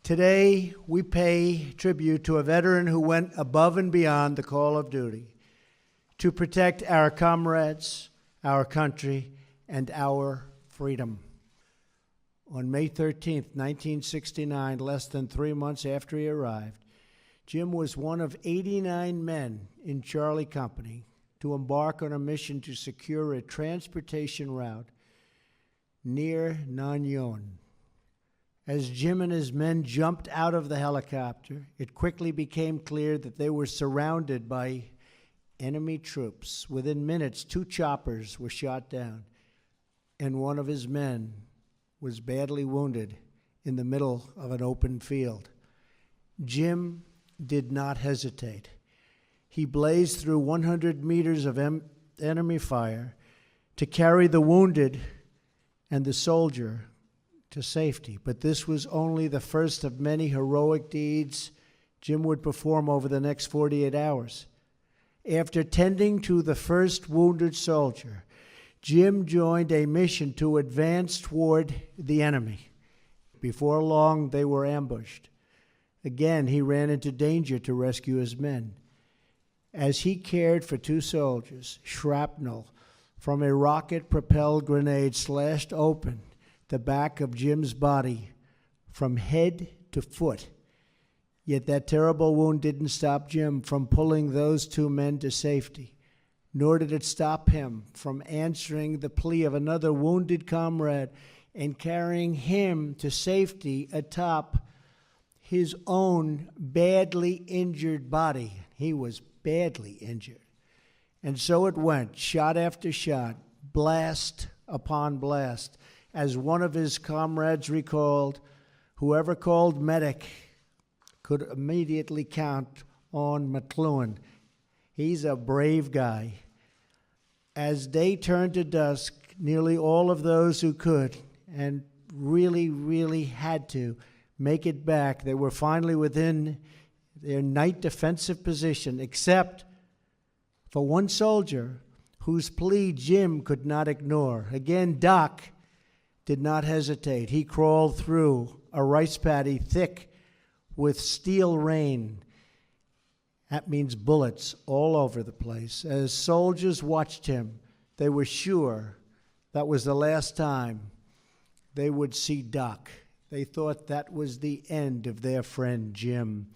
Today, we pay tribute to a veteran who went above and beyond the call of duty to protect our comrades, our country, and our freedom. On May 13th, 1969, less than 3 months after he arrived, Jim was one of 89 men in Charlie Company to embark on a mission to secure a transportation route near Nanyuan. As Jim and his men jumped out of the helicopter, it quickly became clear that they were surrounded by enemy troops. Within minutes, 2 choppers were shot down, and one of his men was badly wounded in the middle of an open field. Jim did not hesitate. He blazed through 100 meters of enemy fire to carry the wounded and the soldier to safety. But this was only the first of many heroic deeds Jim would perform over the next 48 hours. After tending to the first wounded soldier, Jim joined a mission to advance toward the enemy. Before long, they were ambushed. Again, he ran into danger to rescue his men. As he cared for 2 soldiers, shrapnel from a rocket-propelled grenade slashed open the back of Jim's body from head to foot. Yet that terrible wound didn't stop Jim from pulling those 2 men to safety, nor did it stop him from answering the plea of another wounded comrade and carrying him to safety atop his own badly injured body. He was badly injured. And so it went, shot after shot, blast upon blast. As one of his comrades recalled, whoever called medic could immediately count on McCloughan. He's a brave guy. As day turned to dusk, nearly all of those who could and really had to make it back, they were finally within their night defensive position, except for one soldier whose plea Jim could not ignore. Again, Doc did not hesitate. He crawled through a rice paddy thick with steel rain. That means bullets all over the place. As soldiers watched him, they were sure that was the last time they would see Doc. They thought that was the end of their friend Jim.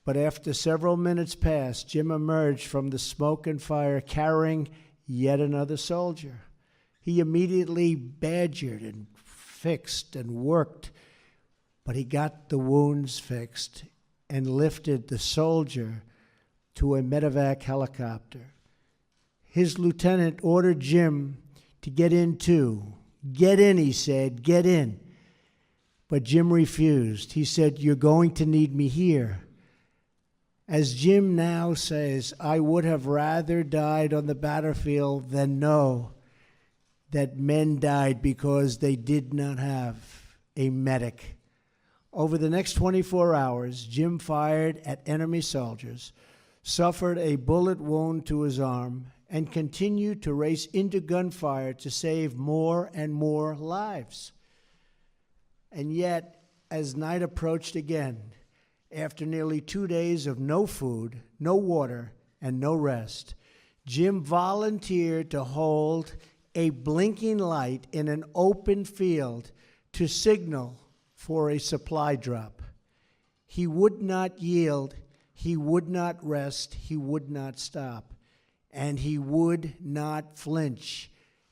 But after several minutes passed, Jim emerged from the smoke and fire carrying yet another soldier. He immediately badgered and fixed and worked, but he got the wounds fixed and lifted the soldier to a medevac helicopter. His lieutenant ordered Jim to get in too. Get in, he said, get in. But Jim refused. He said, "You're going to need me here." As Jim now says, "I would have rather died on the battlefield than know that men died because they did not have a medic." Over the next 24 hours, Jim fired at enemy soldiers, suffered a bullet wound to his arm, and continued to race into gunfire to save more and more lives. And yet, as night approached again, after nearly 2 days of no food, no water, and no rest, Jim volunteered to hold a blinking light in an open field to signal for a supply drop. He would not yield, he would not rest, he would not stop, and he would not flinch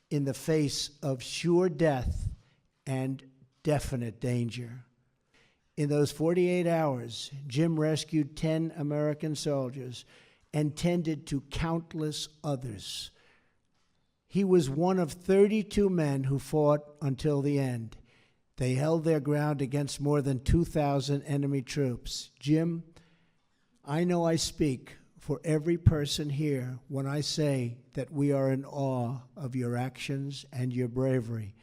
in the face of sure death and definite danger. In those 48 hours, Jim rescued 10 American soldiers and tended to countless others. He was one of 32 men who fought until the end. They held their ground against more than 2,000 enemy troops. Jim, I know I speak for every person here when I say that we are in awe of your actions and your bravery.